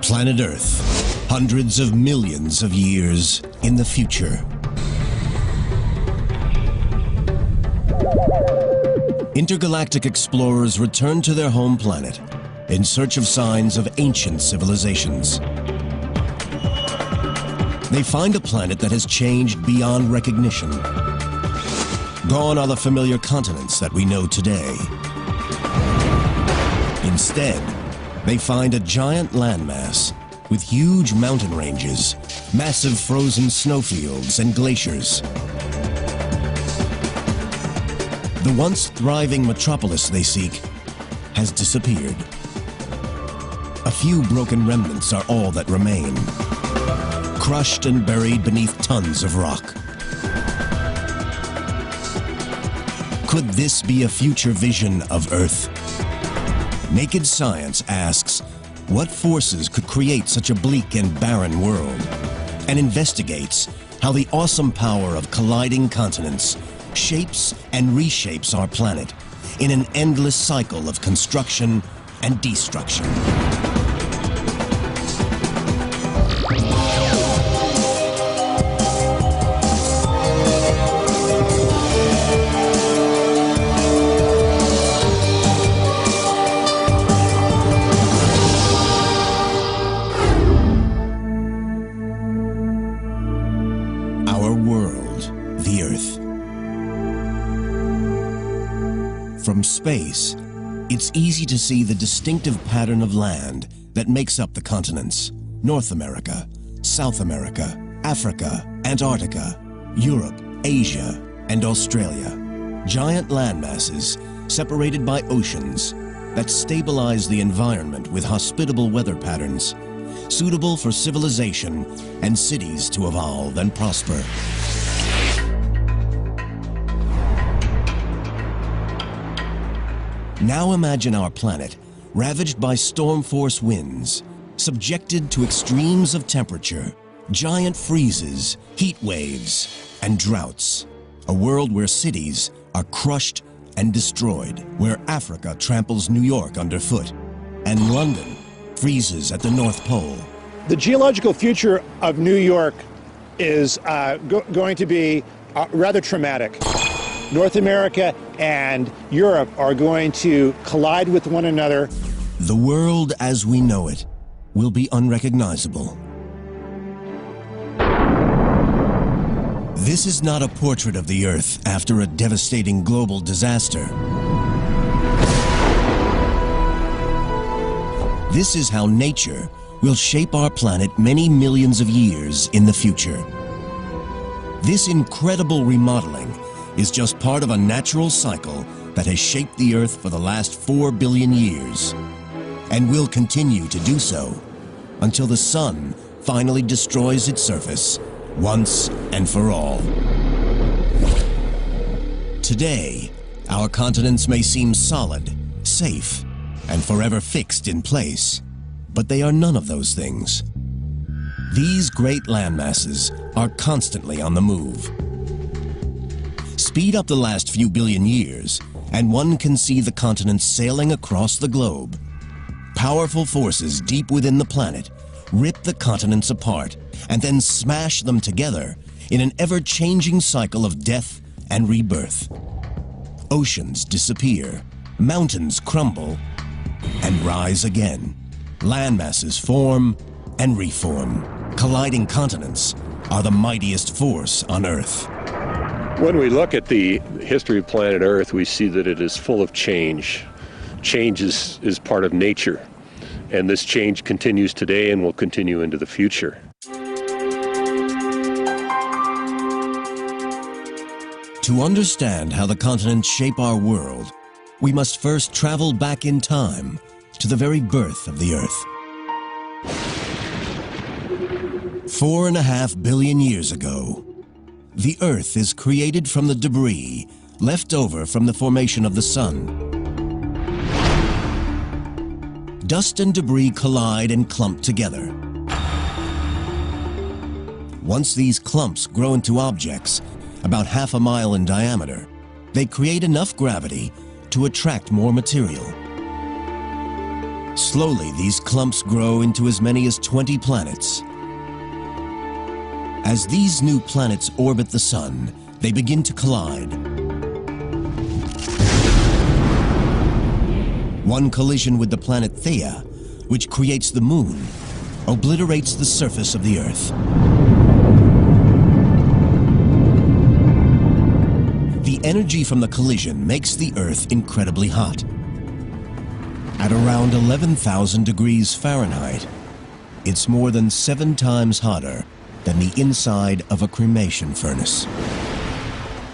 Planet Earth, hundreds of millions of years in the future. Intergalactic explorers return to their home planet in search of signs of ancient civilizations. They find a planet that has changed beyond recognition. Gone are the familiar continents that we know today. Instead, they find a giant landmass with huge mountain ranges, massive frozen snowfields, and glaciers. The once thriving metropolis they seek has disappeared. A few broken remnants are all that remain, crushed and buried beneath tons of rock. Could this be a future vision of Earth? Naked Science asks, what forces could create such a bleak and barren world? And investigates how the awesome power of colliding continents shapes and reshapes our planet in an endless cycle of construction and destruction. Our world, the Earth. From space, it's easy to see the distinctive pattern of land that makes up the continents: North America, South America, Africa, Antarctica, Europe, Asia, and Australia. Giant landmasses separated by oceans that stabilize the environment with hospitable weather patterns, suitable for civilization and cities to evolve and prosper. Now imagine our planet ravaged by storm force winds, subjected to extremes of temperature, giant freezes, heat waves, and droughts. A world where cities are crushed and destroyed, where Africa tramples New York underfoot, and London freezes at the North Pole. The geological future of New York is going to be rather traumatic. North America and Europe are going to collide with one another. The world as we know it will be unrecognizable. This is not a portrait of the Earth after a devastating global disaster. This is how nature will shape our planet many millions of years in the future. This incredible remodeling is just part of a natural cycle that has shaped the Earth for the last 4 billion years, and will continue to do so until the sun finally destroys its surface once and for all. Today, our continents may seem solid, safe, and forever fixed in place, but they are none of those things. These great landmasses are constantly on the move. Speed up the last few billion years, and one can see the continents sailing across the globe. Powerful forces deep within the planet rip the continents apart and then smash them together in an ever-changing cycle of death and rebirth. Oceans disappear, mountains crumble, and rise again. Landmasses form and reform. Colliding continents are the mightiest force on Earth. When we look at the history of planet Earth, we see that it is full of change. Change is part of nature, and this change continues today and will continue into the future. To understand how the continents shape our world, we must first travel back in time to the very birth of the Earth. 4.5 billion years ago, the Earth is created from the debris left over from the formation of the Sun. Dust and debris collide and clump together. Once these clumps grow into objects about half a mile in diameter, they create enough gravity to attract more material. Slowly, these clumps grow into as many as 20 planets. As these new planets orbit the Sun, they begin to collide. One collision with the planet Theia, which creates the Moon, obliterates the surface of the Earth. The energy from the collision makes the Earth incredibly hot. At around 11,000 degrees Fahrenheit, it's more than 7 times hotter than the inside of a cremation furnace.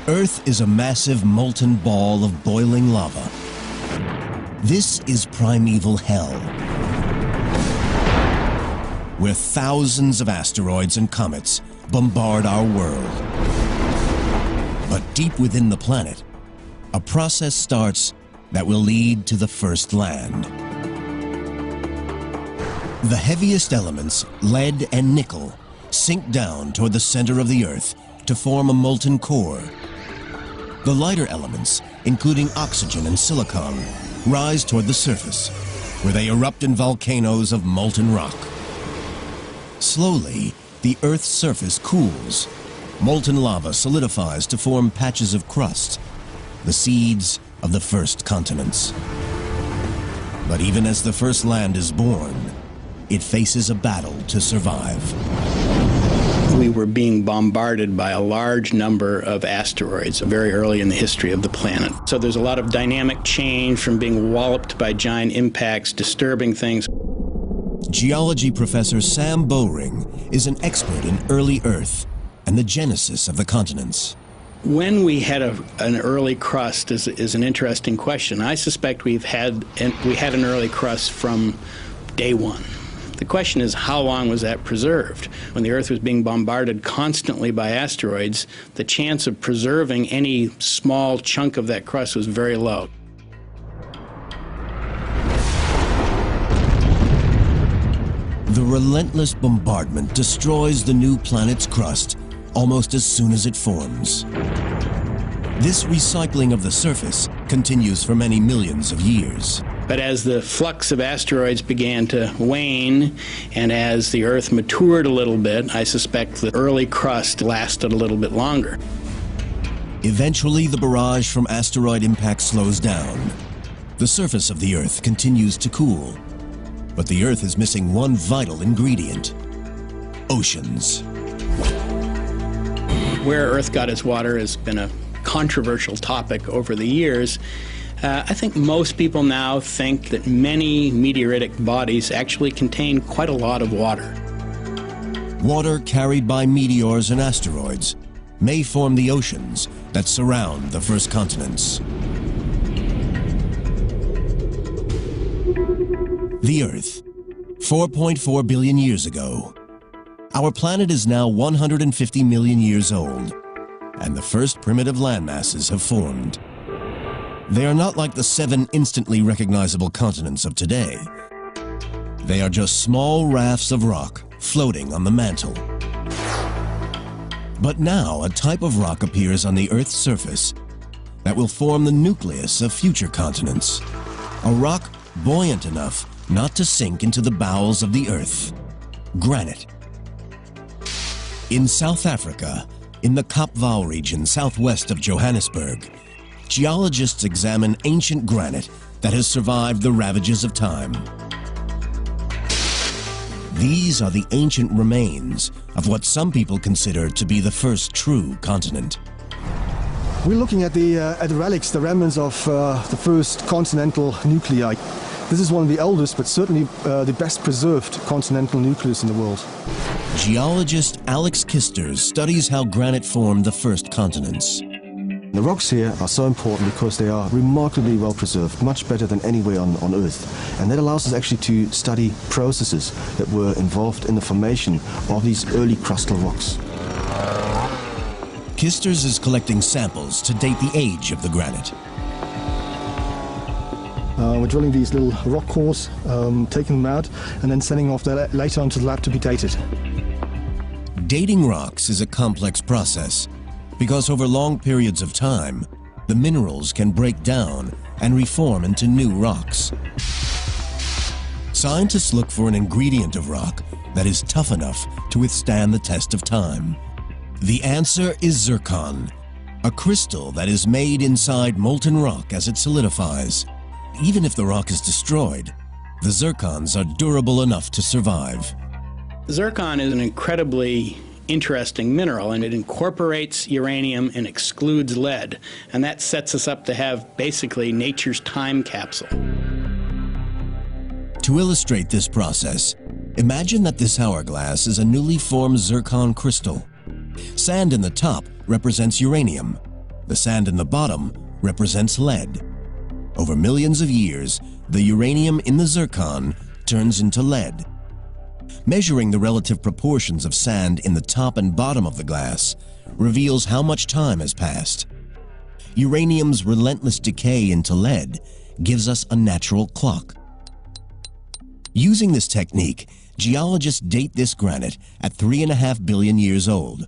Earth is a massive molten ball of boiling lava. This is primeval hell, where thousands of asteroids and comets bombard our world. But deep within the planet, a process starts that will lead to the first land. The heaviest elements, lead and nickel, sink down toward the center of the Earth to form a molten core. The lighter elements, including oxygen and silicon, rise toward the surface, where they erupt in volcanoes of molten rock. Slowly, the Earth's surface cools. Molten lava solidifies to form patches of crust, the seeds of the first continents. But even as the first land is born, it faces a battle to survive. We were being bombarded by a large number of asteroids very early in the history of the planet. So there's a lot of dynamic change from being walloped by giant impacts, disturbing things. Geology professor Sam Bowring is an expert in early Earth and the genesis of the continents. When we had an early crust is an interesting question. I suspect we had an early crust from day one. The question is, how long was that preserved? When the Earth was being bombarded constantly by asteroids, the chance of preserving any small chunk of that crust was very low. The relentless bombardment destroys the new planet's crust almost as soon as it forms. This recycling of the surface continues for many millions of years. But as the flux of asteroids began to wane, and as the Earth matured a little bit, I suspect the early crust lasted a little bit longer. Eventually, the barrage from asteroid impact slows down. The surface of the Earth continues to cool. But the Earth is missing one vital ingredient: oceans. Where Earth got its water has been a controversial topic over the years. I think most people now think that many meteoritic bodies actually contain quite a lot of water. Water carried by meteors and asteroids may form the oceans that surround the first continents. The Earth, 4.4 billion years ago. Our planet is now 150 million years old, and the first primitive landmasses have formed. They are not like the 7 instantly recognizable continents of today. They are just small rafts of rock floating on the mantle. But now a type of rock appears on the Earth's surface that will form the nucleus of future continents. A rock buoyant enough not to sink into the bowels of the Earth. Granite. In South Africa, in the Kaapvaal region southwest of Johannesburg, geologists examine ancient granite that has survived the ravages of time. These are the ancient remains of what some people consider to be the first true continent. We're looking at the relics, the remnants of the first continental nuclei. This is one of the oldest, but certainly the best preserved continental nucleus in the world. Geologist Alex Kisters studies how granite formed the first continents. The rocks here are so important because they are remarkably well preserved, much better than anywhere on Earth. And that allows us actually to study processes that were involved in the formation of these early crustal rocks. Kisters is collecting samples to date the age of the granite. We're drilling these little rock cores, taking them out, and then sending off that later onto the lab to be dated. Dating rocks is a complex process because over long periods of time, the minerals can break down and reform into new rocks. Scientists look for an ingredient of rock that is tough enough to withstand the test of time. The answer is zircon, a crystal that is made inside molten rock as it solidifies. Even if the rock is destroyed, the zircons are durable enough to survive. Zircon is an incredibly interesting mineral, and it incorporates uranium and excludes lead, and that sets us up to have basically nature's time capsule. To illustrate this process, imagine that this hourglass is a newly formed zircon crystal. Sand in the top represents uranium. The sand in the bottom represents lead. Over millions of years, the uranium in the zircon turns into lead. Measuring the relative proportions of sand in the top and bottom of the glass reveals how much time has passed. Uranium's relentless decay into lead gives us a natural clock. Using this technique, geologists date this granite at 3.5 billion years old.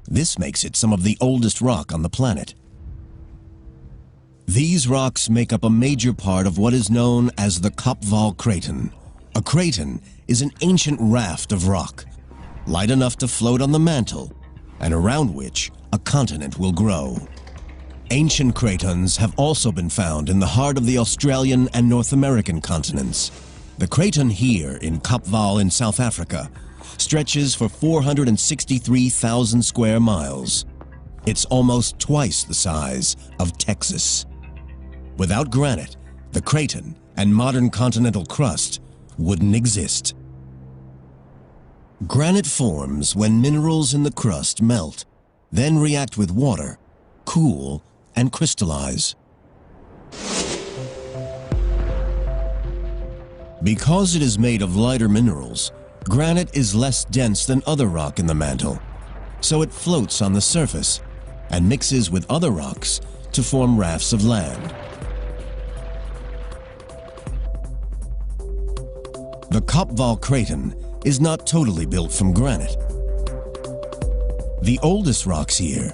This makes it some of the oldest rock on the planet. These rocks make up a major part of what is known as the Kapval Craton. A craton is an ancient raft of rock, light enough to float on the mantle, and around which a continent will grow. Ancient cratons have also been found in the heart of the Australian and North American continents. The craton here in Kapval in South Africa stretches for 463,000 square miles. It's almost twice the size of Texas. Without granite, the craton and modern continental crust wouldn't exist. Granite forms when minerals in the crust melt, then react with water, cool, and crystallize. Because it is made of lighter minerals, granite is less dense than other rock in the mantle, so it floats on the surface and mixes with other rocks to form rafts of land. The Kapval Craton is not totally built from granite. The oldest rocks here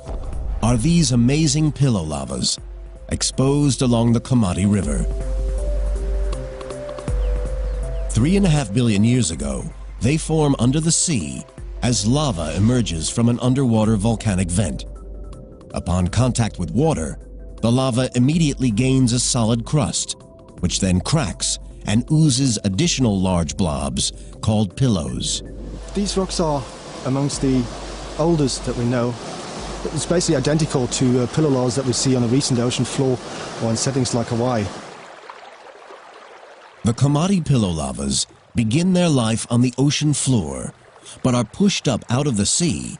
are these amazing pillow lavas exposed along the Kamadi River. 3.5 billion years ago, they form under the sea as lava emerges from an underwater volcanic vent. Upon contact with water, the lava immediately gains a solid crust, which then cracks and oozes additional large blobs called pillows. These rocks are amongst the oldest that we know. It's basically identical to pillow lavas that we see on the recent ocean floor or in settings like Hawaii. The Kamadi pillow lavas begin their life on the ocean floor, but are pushed up out of the sea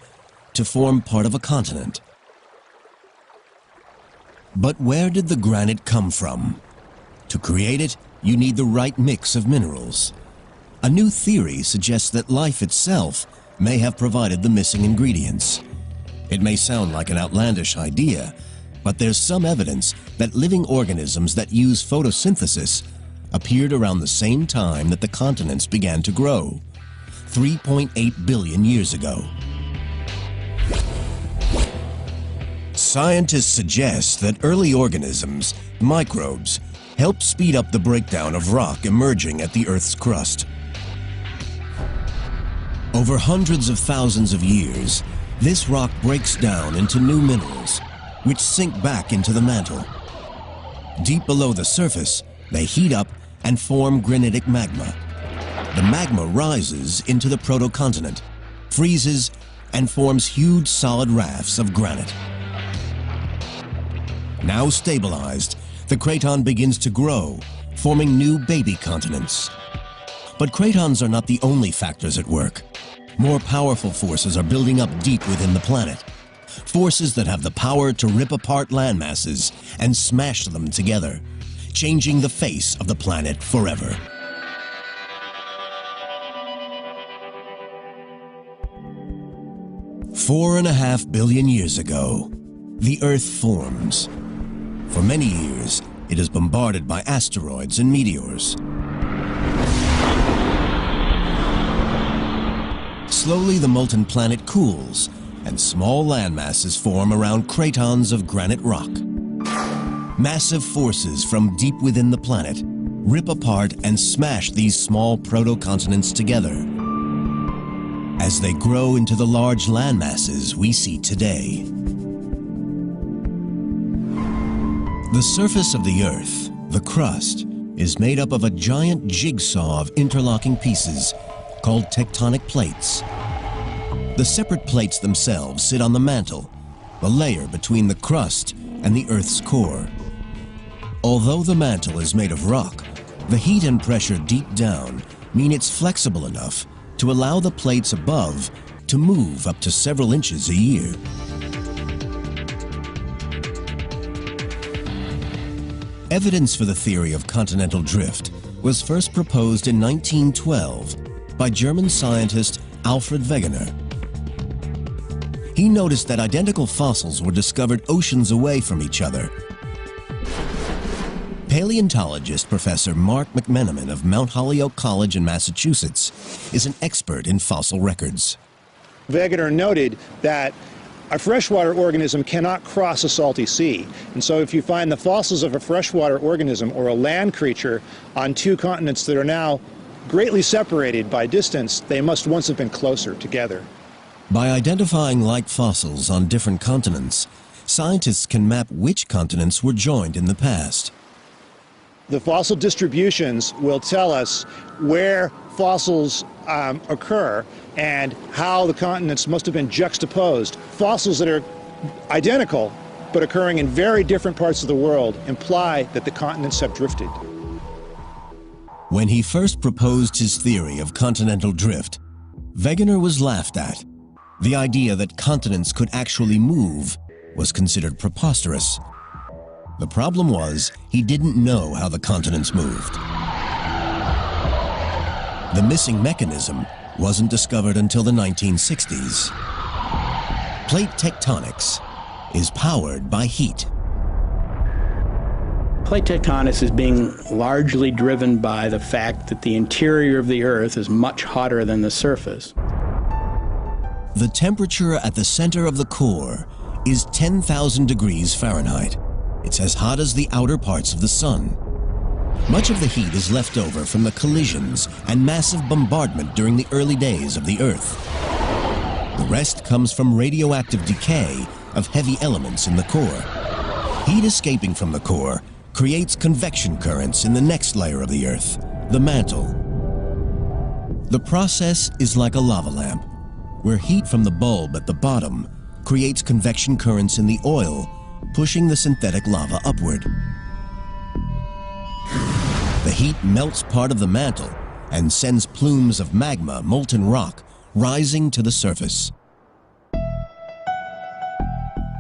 to form part of a continent. But where did the granite come from? To create it, you need the right mix of minerals. A new theory suggests that life itself may have provided the missing ingredients. It may sound like an outlandish idea, but there's some evidence that living organisms that use photosynthesis appeared around the same time that the continents began to grow, 3.8 billion years ago. Scientists suggest that early organisms, microbes, help speed up the breakdown of rock emerging at the Earth's crust. Over hundreds of thousands of years, this rock breaks down into new minerals, which sink back into the mantle. Deep below the surface, they heat up and form granitic magma. The magma rises into the protocontinent, freezes, and forms huge solid rafts of granite. Now stabilized, the craton begins to grow, forming new baby continents. But cratons are not the only factors at work. More powerful forces are building up deep within the planet. Forces that have the power to rip apart landmasses and smash them together, changing the face of the planet forever. Four and a half billion years ago, the Earth forms. For many years, it is bombarded by asteroids and meteors. Slowly, the molten planet cools, and small landmasses form around cratons of granite rock. Massive forces from deep within the planet rip apart and smash these small proto-continents together as they grow into the large landmasses we see today. The surface of the Earth, the crust, is made up of a giant jigsaw of interlocking pieces called tectonic plates. The separate plates themselves sit on the mantle, the layer between the crust and the Earth's core. Although the mantle is made of rock, the heat and pressure deep down mean it's flexible enough to allow the plates above to move up to several inches a year. Evidence for the theory of continental drift was first proposed in 1912 by German scientist Alfred Wegener. He noticed that identical fossils were discovered oceans away from each other. Paleontologist Professor Mark McMenamin of Mount Holyoke College in Massachusetts is an expert in fossil records. Wegener noted that a freshwater organism cannot cross a salty sea. And so if you find the fossils of a freshwater organism or a land creature on two continents that are now greatly separated by distance, they must once have been closer together. By identifying like fossils on different continents, scientists can map which continents were joined in the past. The fossil distributions will tell us where fossils occur and how the continents must have been juxtaposed. Fossils that are identical but occurring in very different parts of the world imply that the continents have drifted. When he first proposed his theory of continental drift, Wegener was laughed at. The idea that continents could actually move was considered preposterous. The problem was he didn't know how the continents moved. The missing mechanism wasn't discovered until the 1960s. Plate tectonics is powered by heat. Plate tectonics is being largely driven by the fact that the interior of the Earth is much hotter than the surface. The temperature at the center of the core is 10,000 degrees Fahrenheit. It's as hot as the outer parts of the sun. Much of the heat is left over from the collisions and massive bombardment during the early days of the Earth. The rest comes from radioactive decay of heavy elements in the core. Heat escaping from the core creates convection currents in the next layer of the Earth, the mantle. The process is like a lava lamp, where heat from the bulb at the bottom creates convection currents in the oil, pushing the synthetic lava upward. The heat melts part of the mantle and sends plumes of magma, molten rock, rising to the surface.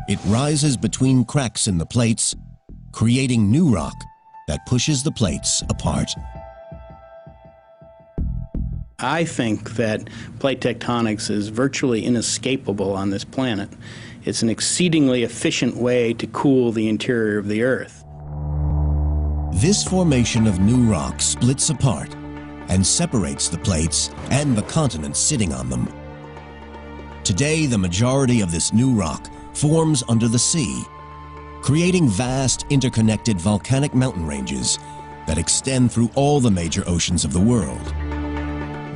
It rises between cracks in the plates, creating new rock that pushes the plates apart. I think that plate tectonics is virtually inescapable on this planet. It's an exceedingly efficient way to cool the interior of the Earth. This formation of new rock splits apart and separates the plates and the continents sitting on them. Today, the majority of this new rock forms under the sea, creating vast interconnected volcanic mountain ranges that extend through all the major oceans of the world.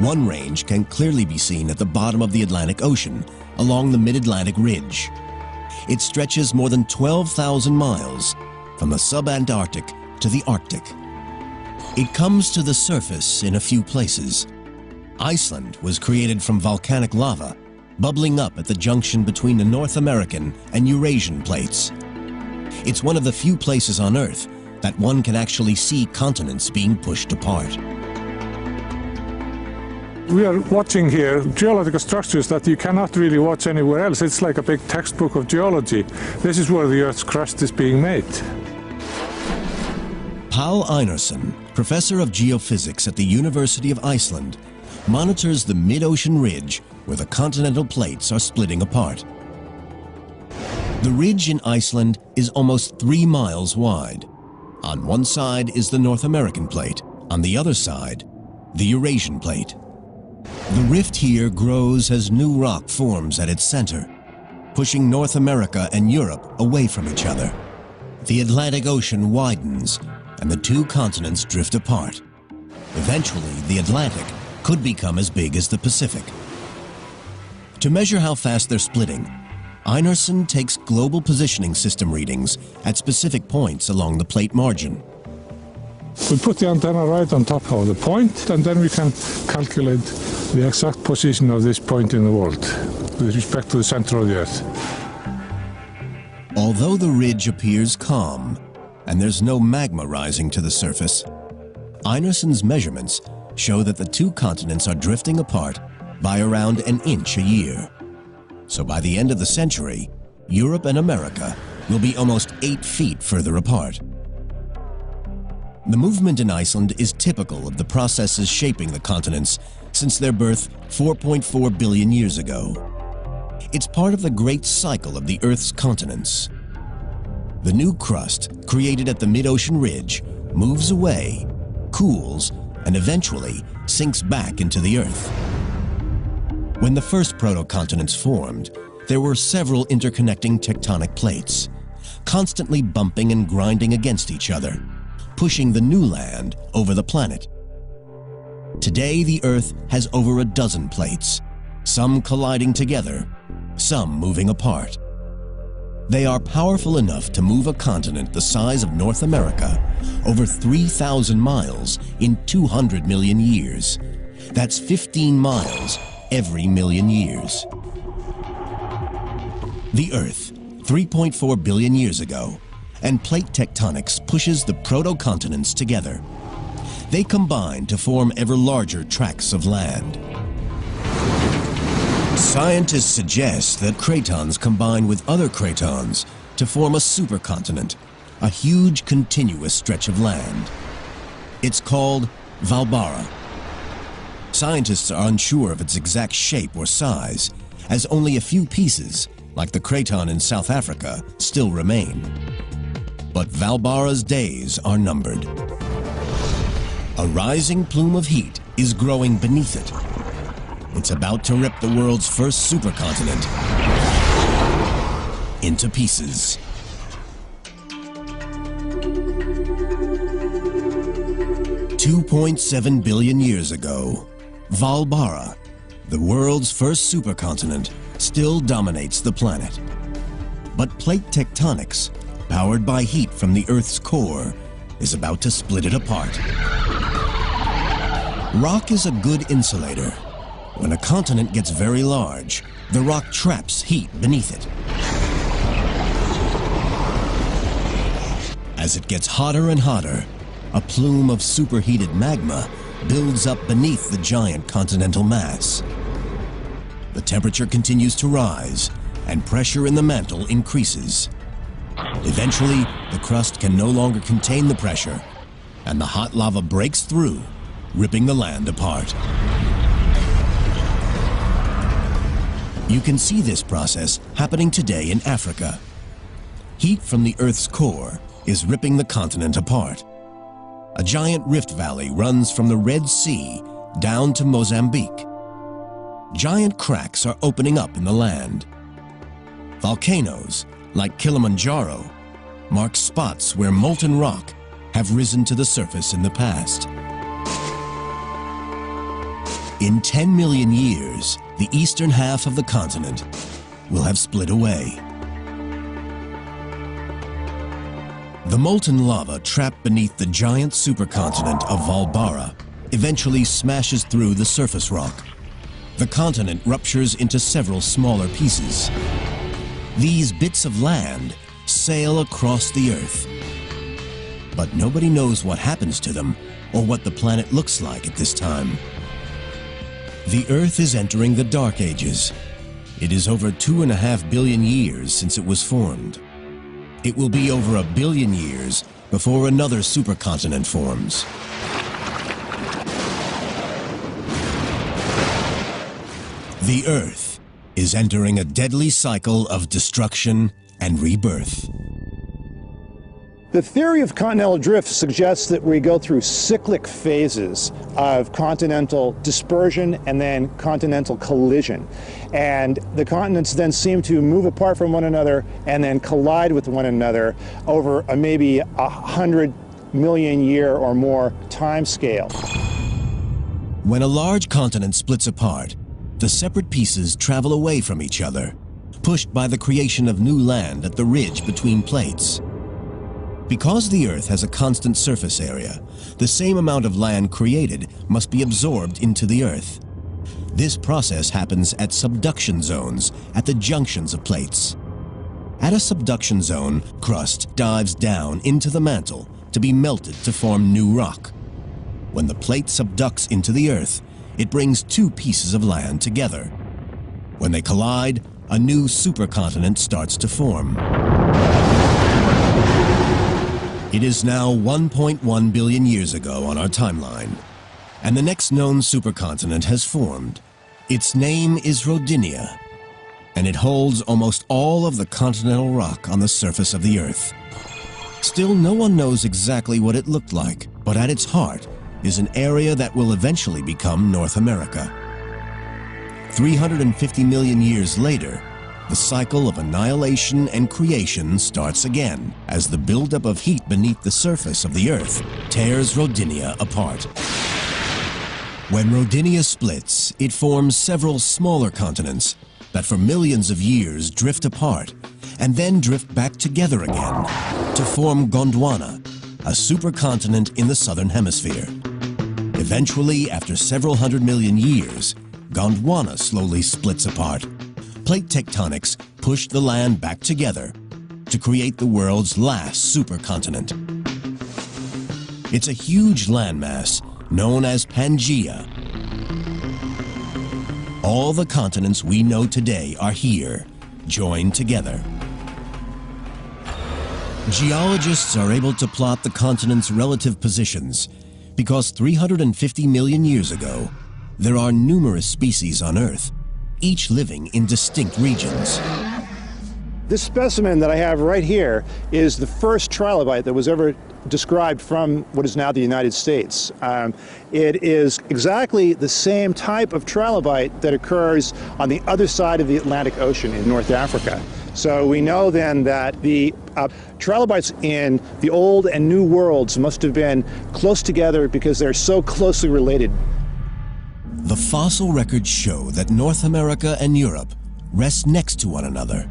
One range can clearly be seen at the bottom of the Atlantic Ocean along the Mid-Atlantic Ridge. It stretches more than 12,000 miles from the subantarctic to the Arctic. It comes to the surface in a few places. Iceland was created from volcanic lava, bubbling up at the junction between the North American and Eurasian plates. It's one of the few places on Earth that one can actually see continents being pushed apart. We are watching here geological structures that you cannot really watch anywhere else. It's like a big textbook of geology. This is where the Earth's crust is being made. Paul Einarsson, professor of geophysics at the University of Iceland, monitors the mid-ocean ridge where the continental plates are splitting apart. The ridge in Iceland is almost 3 miles wide. On one side is the North American plate, on the other side, the Eurasian plate. The rift here grows as new rock forms at its center, pushing North America and Europe away from each other. The Atlantic Ocean widens, and the two continents drift apart. Eventually, the Atlantic could become as big as the Pacific. To measure how fast they're splitting, Einarsson takes global positioning system readings at specific points along the plate margin. We put the antenna right on top of the point, and then we can calculate the exact position of this point in the world with respect to the center of the Earth. Although the ridge appears calm and there's no magma rising to the surface, Einarsson's measurements show that the two continents are drifting apart by around an inch a year. So by the end of the century, Europe and America will be almost 8 feet further apart. The movement in Iceland is typical of the processes shaping the continents since their birth 4.4 billion years ago. It's part of the great cycle of the Earth's continents. The new crust, created at the mid-ocean ridge, moves away, cools, and eventually sinks back into the Earth. When the first proto-continents formed, there were several interconnecting tectonic plates, constantly bumping and grinding against each other, pushing the new land over the planet. Today, the Earth has over a dozen plates, some colliding together, some moving apart. They are powerful enough to move a continent the size of North America over 3,000 miles in 200 million years. That's 15 miles every million years. The Earth, 3.4 billion years ago, and plate tectonics pushes the proto-continents together. They combine to form ever larger tracts of land. Scientists suggest that cratons combine with other cratons to form a supercontinent, a huge continuous stretch of land. It's called Valbara. Scientists are unsure of its exact shape or size, as only a few pieces, like the craton in South Africa, still remain. But Valbara's days are numbered. A rising plume of heat is growing beneath it. It's about to rip the world's first supercontinent into pieces. $2.7 billion years ago, Valbara, the world's first supercontinent, still dominates the planet. But plate tectonics, powered by heat from the Earth's core, is about to split it apart. Rock is a good insulator. When a continent gets very large, the rock traps heat beneath it. As it gets hotter and hotter, a plume of superheated magma builds up beneath the giant continental mass. The temperature continues to rise, and pressure in the mantle increases. Eventually, the crust can no longer contain the pressure, and the hot lava breaks through, ripping the land apart. You can see this process happening today in Africa. Heat from the Earth's core is ripping the continent apart. A giant rift valley runs from the Red Sea down to Mozambique. Giant cracks are opening up in the land. Volcanoes, like Kilimanjaro, mark spots where molten rock have risen to the surface in the past. In 10 million years, the eastern half of the continent will have split away. The molten lava trapped beneath the giant supercontinent of Valbara eventually smashes through the surface rock. The continent ruptures into several smaller pieces. These bits of land sail across the Earth. But nobody knows what happens to them or what the planet looks like at this time. The Earth is entering the Dark Ages. It is over 2.5 billion years since it was formed. It will be over 1 billion years before another supercontinent forms. The Earth is entering a deadly cycle of destruction and rebirth. The theory of continental drift suggests that we go through cyclic phases of continental dispersion and then continental collision. And the continents then seem to move apart from one another and then collide with one another over maybe 100 million year or more time scale. When a large continent splits apart, the separate pieces travel away from each other, pushed by the creation of new land at the ridge between plates. Because the Earth has a constant surface area, the same amount of land created must be absorbed into the Earth. This process happens at subduction zones at the junctions of plates. At a subduction zone, crust dives down into the mantle to be melted to form new rock. When the plate subducts into the Earth, it brings two pieces of land together. When they collide, a new supercontinent starts to form. It is now 1.1 billion years ago on our timeline, and the next known supercontinent has formed. Its name is Rodinia, and it holds almost all of the continental rock on the surface of the Earth. Still, no one knows exactly what it looked like, but at its heart is an area that will eventually become North America. 350 million years later, the cycle of annihilation and creation starts again as the buildup of heat beneath the surface of the Earth tears Rodinia apart. When Rodinia splits, it forms several smaller continents that for millions of years drift apart and then drift back together again to form Gondwana, a supercontinent in the southern hemisphere. Eventually, after several hundred million years, Gondwana slowly splits apart. Plate tectonics pushed the land back together to create the world's last supercontinent. It's a huge landmass known as Pangaea. All the continents we know today are here, joined together. Geologists are able to plot the continents' relative positions because 350 million years ago, there are numerous species on Earth, each living in distinct regions. This specimen that I have right here is the first trilobite that was ever described from what is now the United States. It is exactly the same type of trilobite that occurs on the other side of the Atlantic Ocean in North Africa. So we know then that the trilobites in the old and new worlds must have been close together because they're so closely related. The fossil records show that North America and Europe rest next to one another.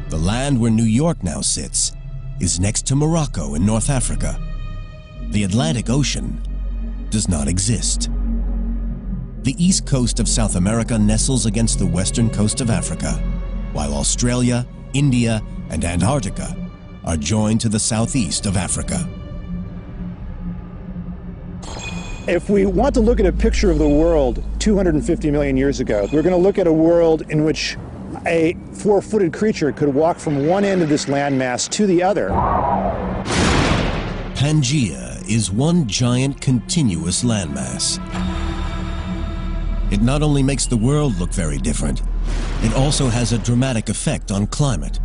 The land where New York now sits is next to Morocco in North Africa. The Atlantic Ocean does not exist. The east coast of South America nestles against the western coast of Africa, while Australia, India, and Antarctica are joined to the southeast of Africa. If we want to look at a picture of the world 250 million years ago, we're going to look at a world in which a four-footed creature could walk from one end of this landmass to the other. Pangaea is one giant continuous landmass. It not only makes the world look very different, it also has a dramatic effect on climate.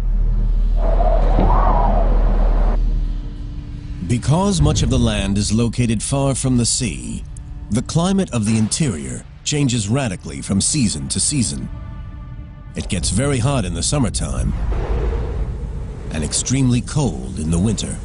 Because much of the land is located far from the sea, the climate of the interior changes radically from season to season. It gets very hot in the summertime and extremely cold in the winter.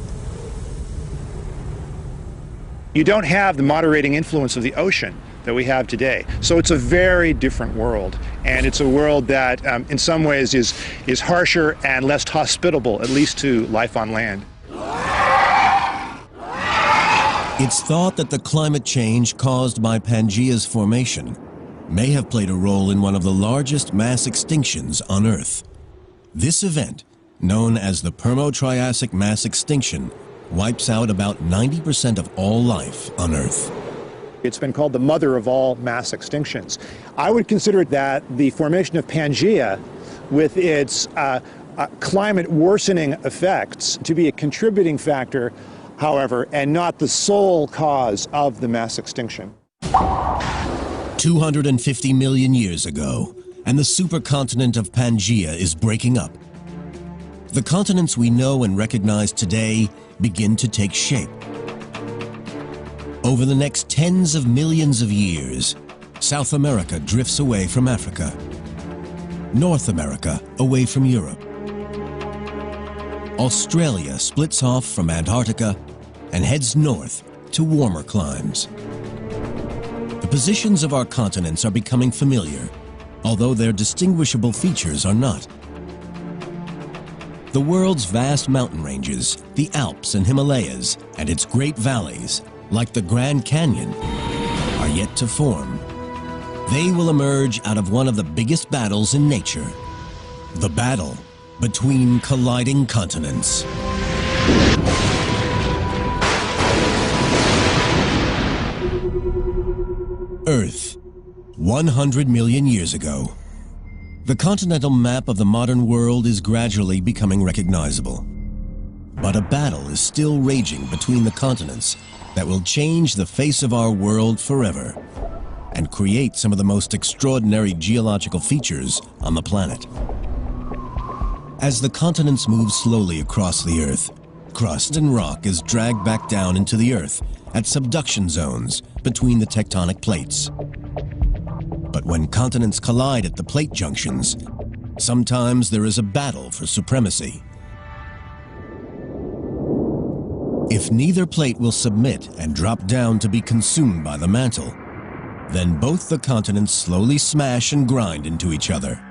You don't have the moderating influence of the ocean that we have today. So it's a very different world, and it's a world that in some ways is harsher and less hospitable, at least to life on land. It's thought that the climate change caused by Pangaea's formation may have played a role in one of the largest mass extinctions on Earth. This event, known as the Permo-Triassic mass extinction, wipes out about 90% of all life on Earth. It's been called the mother of all mass extinctions. I would consider that the formation of Pangaea, with its climate worsening effects, to be a contributing factor, however, and not the sole cause of the mass extinction. 250 million years ago, and the supercontinent of Pangaea is breaking up. The continents we know and recognize today begin to take shape. Over the next tens of millions of years, South America drifts away from Africa, North America away from Europe, Australia splits off from Antarctica, and heads north to warmer climes. The positions of our continents are becoming familiar, although their distinguishable features are not. The world's vast mountain ranges, the Alps and Himalayas, and its great valleys, like the Grand Canyon, are yet to form. They will emerge out of one of the biggest battles in nature, the battle between colliding continents. Earth, 100 million years ago. The continental map of the modern world is gradually becoming recognizable. But a battle is still raging between the continents that will change the face of our world forever and create some of the most extraordinary geological features on the planet. As the continents move slowly across the Earth, crust and rock is dragged back down into the Earth at subduction zones between the tectonic plates. But when continents collide at the plate junctions, sometimes there is a battle for supremacy. If neither plate will submit and drop down to be consumed by the mantle, then both the continents slowly smash and grind into each other.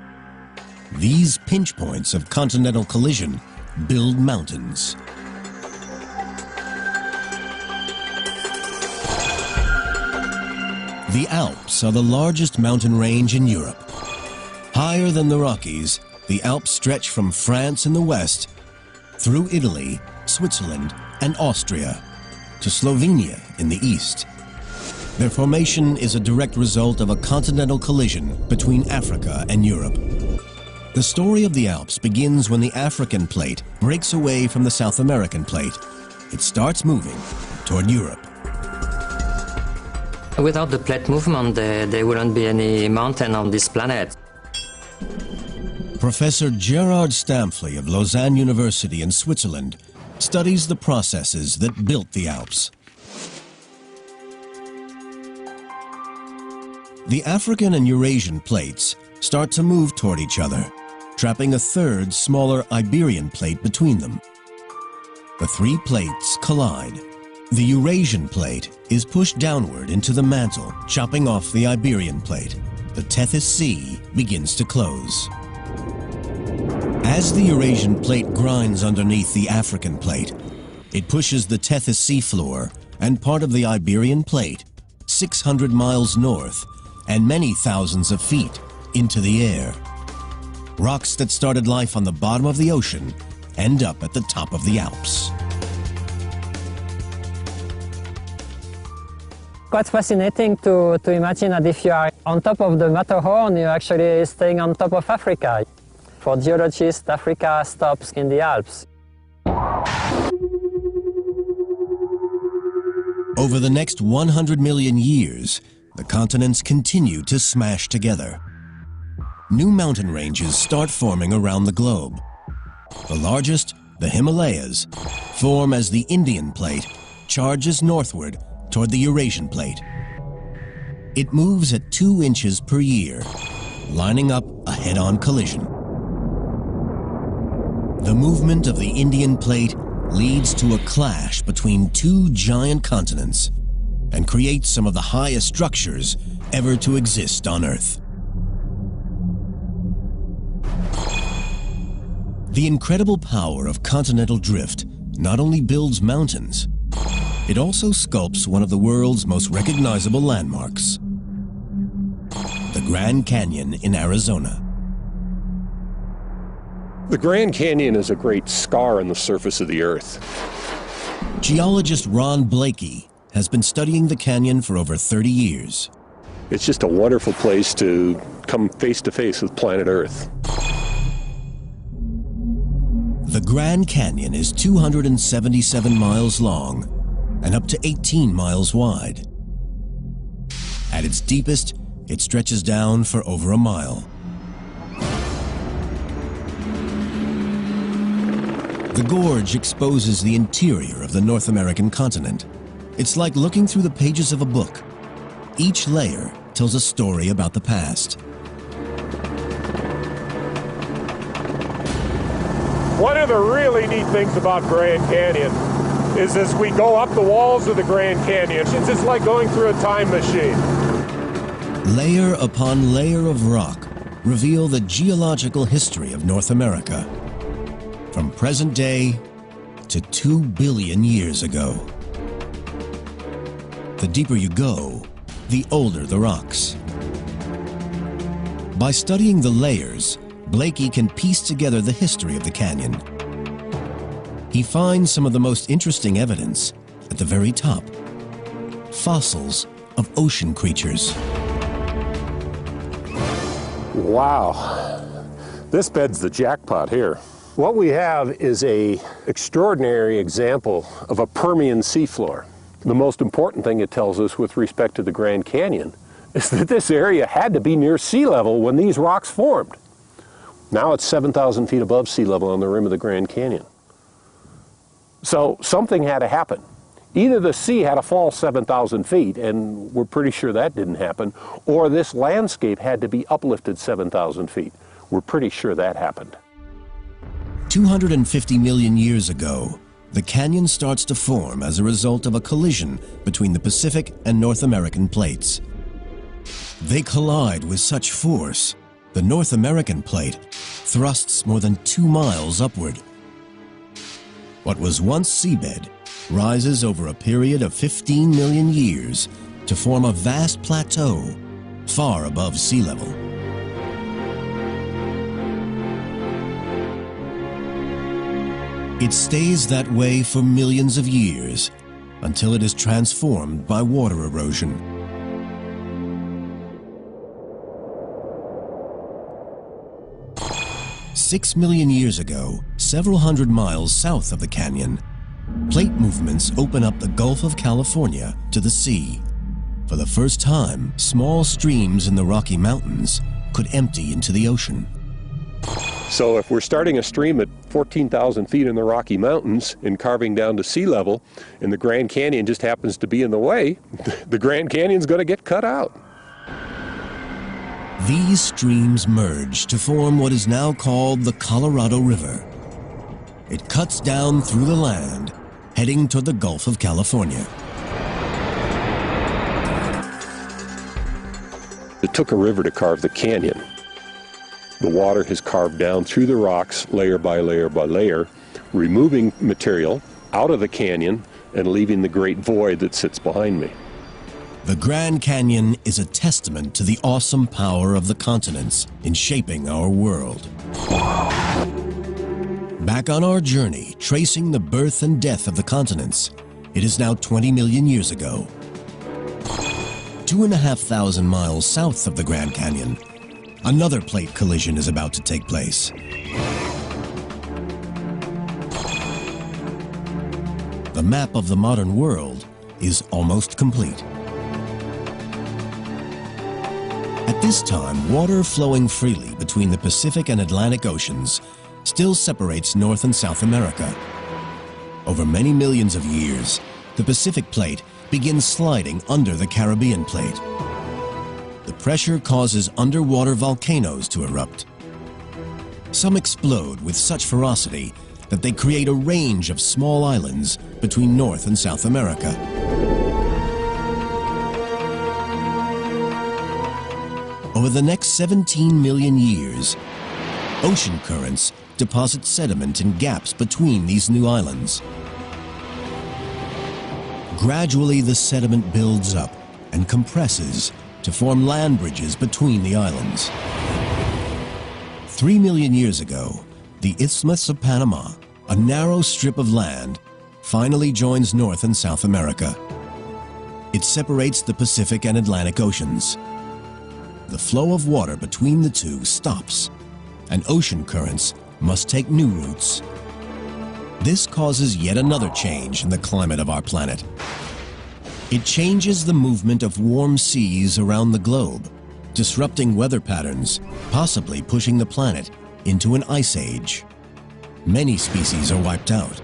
These pinch points of continental collision build mountains. The Alps are the largest mountain range in Europe. Higher than the Rockies, the Alps stretch from France in the west through Italy, Switzerland, and Austria to Slovenia in the east. Their formation is a direct result of a continental collision between Africa and Europe. The story of the Alps begins when the African plate breaks away from the South American plate. It starts moving toward Europe. Without the plate movement, there wouldn't be any mountain on this planet. Professor Gerard Stamfli of Lausanne University in Switzerland studies the processes that built the Alps. The African and Eurasian plates start to move toward each other, trapping a third, smaller Iberian plate between them. The three plates collide. The Eurasian plate is pushed downward into the mantle, chopping off the Iberian plate. The Tethys Sea begins to close. As the Eurasian plate grinds underneath the African plate, it pushes the Tethys Sea floor and part of the Iberian plate 600 miles north and many thousands of feet into the air. Rocks that started life on the bottom of the ocean end up at the top of the Alps. Quite fascinating to imagine that if you are on top of the Matterhorn, you're actually staying on top of Africa. For geologists, Africa stops in the Alps. Over the next 100 million years, the continents continue to smash together. New mountain ranges start forming around the globe. The largest, the Himalayas, form as the Indian plate charges northward toward the Eurasian plate. It moves at 2 inches per year, lining up a head-on collision. The movement of the Indian plate leads to a clash between two giant continents and creates some of the highest structures ever to exist on Earth. The incredible power of continental drift not only builds mountains, it also sculpts one of the world's most recognizable landmarks, the Grand Canyon in Arizona. The Grand Canyon is a great scar on the surface of the Earth. Geologist Ron Blakey has been studying the canyon for over 30 years. It's just a wonderful place to come face to face with planet Earth. The Grand Canyon is 277 miles long and up to 18 miles wide. At its deepest, it stretches down for over a mile. The gorge exposes the interior of the North American continent. It's like looking through the pages of a book. Each layer tells a story about the past. One of the really neat things about Grand Canyon is as we go up the walls of the Grand Canyon, it's just like going through a time machine. Layer upon layer of rock reveal the geological history of North America, from present day to 2 billion years ago. The deeper you go, the older the rocks. By studying the layers, Blakey can piece together the history of the canyon. He finds some of the most interesting evidence at the very top. Fossils of ocean creatures. Wow, this bed's the jackpot here. What we have is an extraordinary example of a Permian seafloor. The most important thing it tells us with respect to the Grand Canyon is that this area had to be near sea level when these rocks formed. Now it's 7,000 feet above sea level on the rim of the Grand Canyon. So something had to happen. Either the sea had to fall 7,000 feet, and we're pretty sure that didn't happen, or this landscape had to be uplifted 7,000 feet. We're pretty sure that happened. 250 million years ago, the canyon starts to form as a result of a collision between the Pacific and North American plates. They collide with such force, the North American plate thrusts more than 2 miles upward. What was once seabed rises over a period of 15 million years to form a vast plateau far above sea level. It stays that way for millions of years until it is transformed by water erosion. Six million years ago, several hundred miles south of the canyon, plate movements open up the Gulf of California to the sea. For the first time, small streams in the Rocky Mountains could empty into the ocean. So if we're starting a stream at 14,000 feet in the Rocky Mountains and carving down to sea level, and the Grand Canyon just happens to be in the way, the Grand Canyon's going to get cut out. These streams merge to form what is now called the Colorado River. It cuts down through the land, heading toward the Gulf of California. It took a river to carve the canyon. The water has carved down through the rocks layer by layer by layer, removing material out of the canyon and leaving the great void that sits behind me. The Grand Canyon is a testament to the awesome power of the continents in shaping our world. Back on our journey, tracing the birth and death of the continents, it is now 20 million years ago. 2,500 miles south of the Grand Canyon, another plate collision is about to take place. The map of the modern world is almost complete. At this time, water flowing freely between the Pacific and Atlantic Oceans still separates North and South America. Over many millions of years, the Pacific Plate begins sliding under the Caribbean Plate. The pressure causes underwater volcanoes to erupt. Some explode with such ferocity that they create a range of small islands between North and South America. Over the next 17 million years, ocean currents deposit sediment in gaps between these new islands. Gradually, the sediment builds up and compresses to form land bridges between the islands. 3 million years ago, the Isthmus of Panama, a narrow strip of land, finally joins North and South America. It separates the Pacific and Atlantic Oceans. The flow of water between the two stops, and ocean currents must take new routes. This causes yet another change in the climate of our planet. It changes the movement of warm seas around the globe, disrupting weather patterns, possibly pushing the planet into an ice age. Many species are wiped out.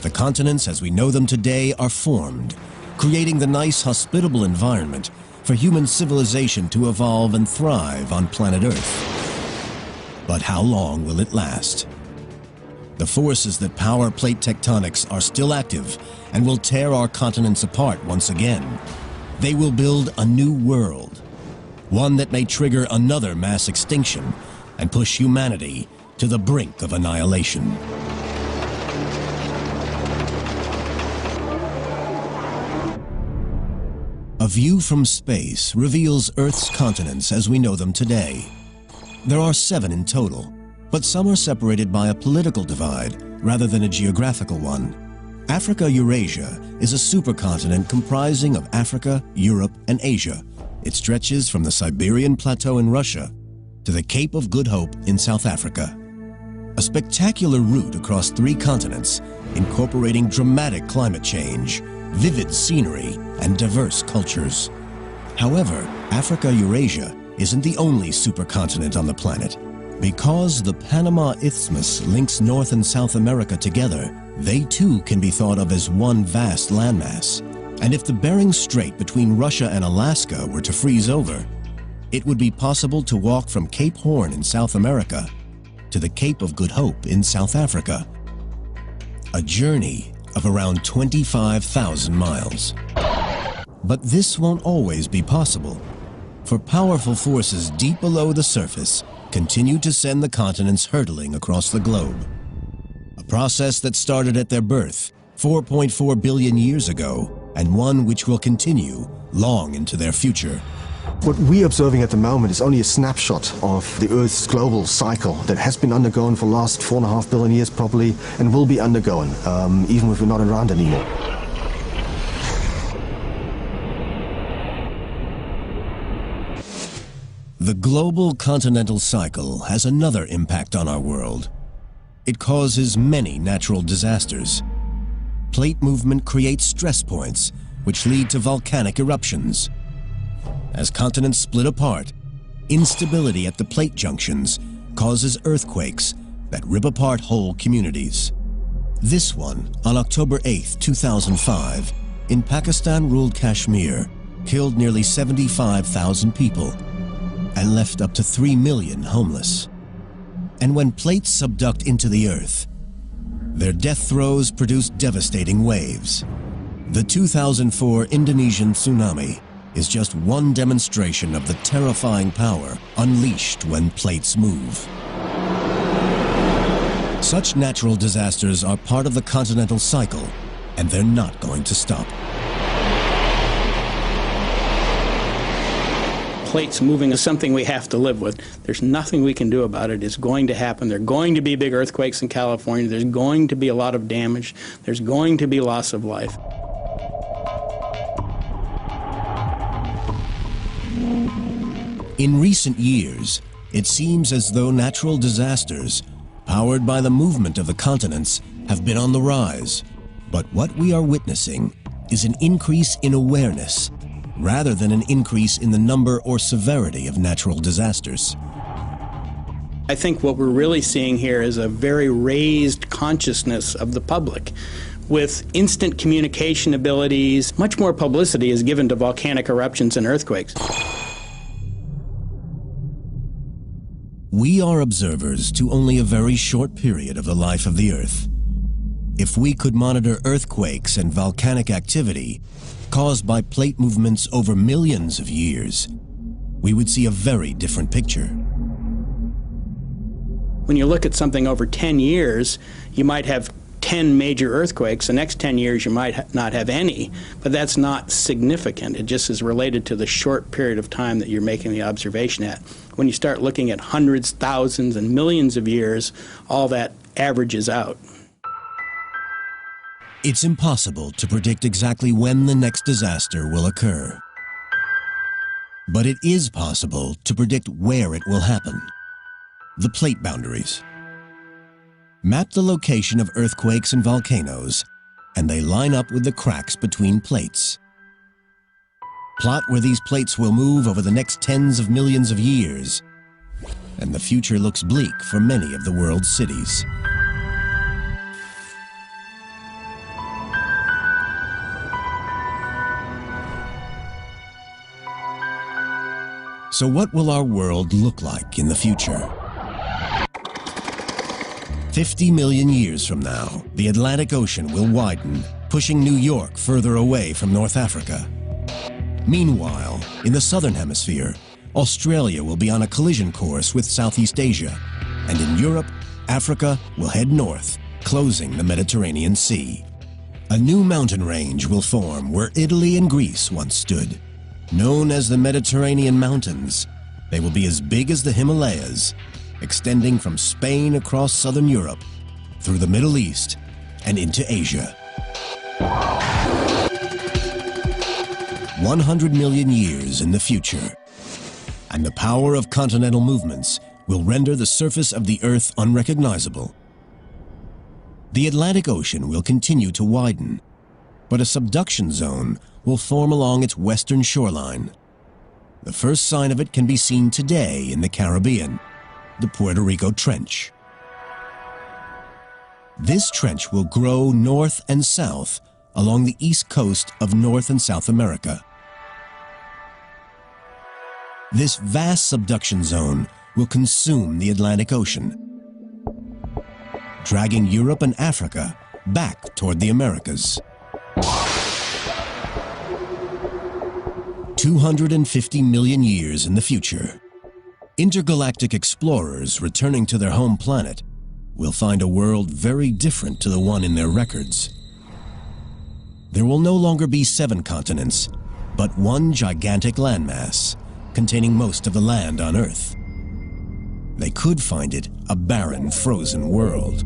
The continents as we know them today are formed, creating the nice, hospitable environment for human civilization to evolve and thrive on planet Earth. But how long will it last? The forces that power plate tectonics are still active and will tear our continents apart once again. They will build a new world, one that may trigger another mass extinction and push humanity to the brink of annihilation. A view from space reveals Earth's continents as we know them today. There are 7 in total, but some are separated by a political divide rather than a geographical one. Africa-Eurasia is a supercontinent comprising of Africa, Europe, and Asia. It stretches from the Siberian Plateau in Russia to the Cape of Good Hope in South Africa. A spectacular route across 3 continents, incorporating dramatic climate change, vivid scenery, and diverse cultures. However, Africa-Eurasia isn't the only supercontinent on the planet. Because the Panama Isthmus links North and South America together, they too can be thought of as one vast landmass. And if the Bering Strait between Russia and Alaska were to freeze over, it would be possible to walk from Cape Horn in South America to the Cape of Good Hope in South Africa. A journey of around 25,000 miles. But this won't always be possible, for powerful forces deep below the surface continue to send the continents hurtling across the globe. A process that started at their birth 4.4 billion years ago, and one which will continue long into their future. What we're observing at the moment is only a snapshot of the Earth's global cycle that has been undergoing for the last 4.5 billion years probably, and will be undergoing, even if we're not around anymore. The global continental cycle has another impact on our world. It causes many natural disasters. Plate movement creates stress points, which lead to volcanic eruptions. As continents split apart, instability at the plate junctions causes earthquakes that rip apart whole communities. This one, on October 8, 2005, in Pakistan-ruled Kashmir, killed nearly 75,000 people and left up to 3 million homeless. And when plates subduct into the earth, their death throes produce devastating waves. The 2004 Indonesian tsunami is just one demonstration of the terrifying power unleashed when plates move. Such natural disasters are part of the continental cycle, and they're not going to stop. Plates moving is something we have to live with. There's nothing we can do about it. It's going to happen. There are going to be big earthquakes in California. There's going to be a lot of damage. There's going to be loss of life. In recent years, it seems as though natural disasters, powered by the movement of the continents, have been on the rise. But what we are witnessing is an increase in awareness, rather than an increase in the number or severity of natural disasters. I think what we're really seeing here is a very raised consciousness of the public. With instant communication abilities, much more publicity is given to volcanic eruptions and earthquakes. We are observers to only a very short period of the life of the Earth. If we could monitor earthquakes and volcanic activity caused by plate movements over millions of years, we would see a very different picture. When you look at something over 10 years, you might have 10 major earthquakes. The next 10 years you might not have any, but that's not significant. It just is related to the short period of time that you're making the observation at. When you start looking at hundreds, thousands, and millions of years, all that averages out. It's impossible to predict exactly when the next disaster will occur. But it is possible to predict where it will happen. The plate boundaries. Map the location of earthquakes and volcanoes, and they line up with the cracks between plates. Plot where these plates will move over the next tens of millions of years, and the future looks bleak for many of the world's cities. So what will our world look like in the future? 50 million years from now, the Atlantic Ocean will widen, pushing New York further away from North Africa. Meanwhile, in the southern hemisphere, Australia will be on a collision course with Southeast Asia, and in Europe, Africa will head north, closing the Mediterranean Sea. A new mountain range will form where Italy and Greece once stood. Known as the Mediterranean Mountains, they will be as big as the Himalayas, extending from Spain across southern Europe, through the Middle East, and into Asia. 100 million years in the future, and the power of continental movements will render the surface of the Earth unrecognizable. The Atlantic Ocean will continue to widen, but a subduction zone will form along its western shoreline. The first sign of it can be seen today in the Caribbean, the Puerto Rico Trench. This trench will grow north and south along the east coast of North and South America. This vast subduction zone will consume the Atlantic Ocean, dragging Europe and Africa back toward the Americas. 250 million years in the future, intergalactic explorers returning to their home planet will find a world very different to the one in their records. There will no longer be 7 continents, but one gigantic landmass containing most of the land on Earth. They could find it a barren, frozen world.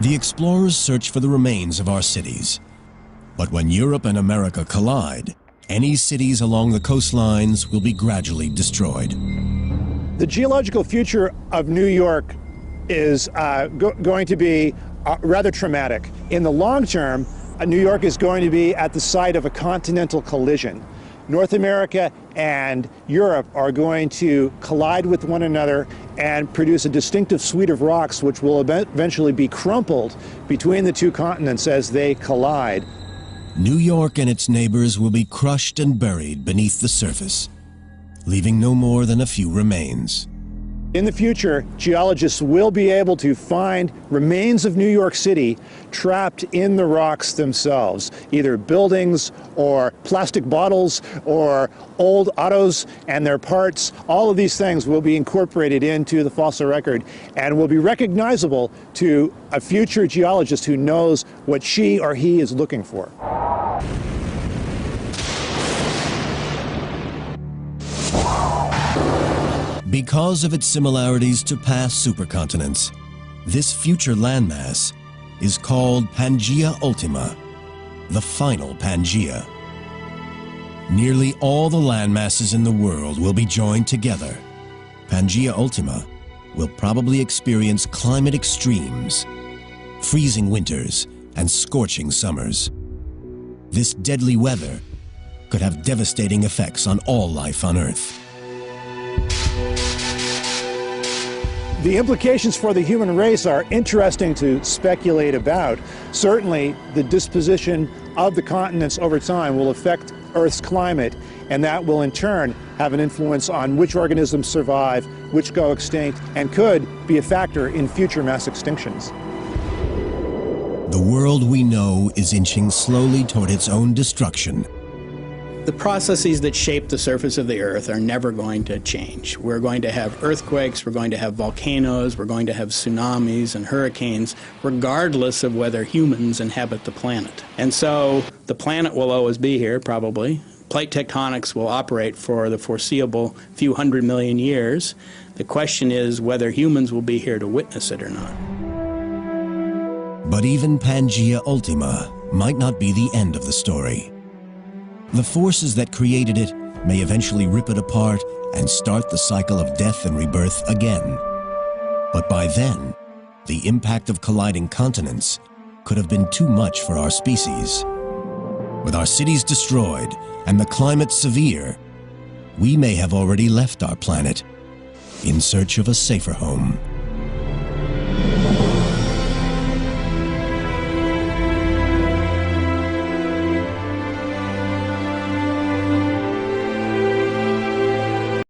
The explorers search for the remains of our cities, but when Europe and America collide, any cities along the coastlines will be gradually destroyed. The geological future of New York is going to be rather traumatic. In the long term, New York is going to be at the site of a continental collision. North America and Europe are going to collide with one another and produce a distinctive suite of rocks which will eventually be crumpled between the two continents as they collide. New York and its neighbors will be crushed and buried beneath the surface, leaving no more than a few remains. In the future, geologists will be able to find remains of New York City trapped in the rocks themselves, either buildings or plastic bottles or old autos and their parts. All of these things will be incorporated into the fossil record and will be recognizable to a future geologist who knows what she or he is looking for. Because of its similarities to past supercontinents, this future landmass is called Pangaea Ultima, the final Pangaea. Nearly all the landmasses in the world will be joined together. Pangaea Ultima will probably experience climate extremes, freezing winters and scorching summers. This deadly weather could have devastating effects on all life on Earth. The implications for the human race are interesting to speculate about. Certainly, the disposition of the continents over time will affect Earth's climate, and that will in turn have an influence on which organisms survive, which go extinct, and could be a factor in future mass extinctions. The world we know is inching slowly toward its own destruction. The processes that shape the surface of the Earth are never going to change. We're going to have earthquakes, we're going to have volcanoes, we're going to have tsunamis and hurricanes, regardless of whether humans inhabit the planet. And so the planet will always be here, probably. Plate tectonics will operate for the foreseeable few 100 million years. The question is whether humans will be here to witness it or not. But even Pangaea Ultima might not be the end of the story. The forces that created it may eventually rip it apart and start the cycle of death and rebirth again. But by then, the impact of colliding continents could have been too much for our species. With our cities destroyed and the climate severe, we may have already left our planet in search of a safer home.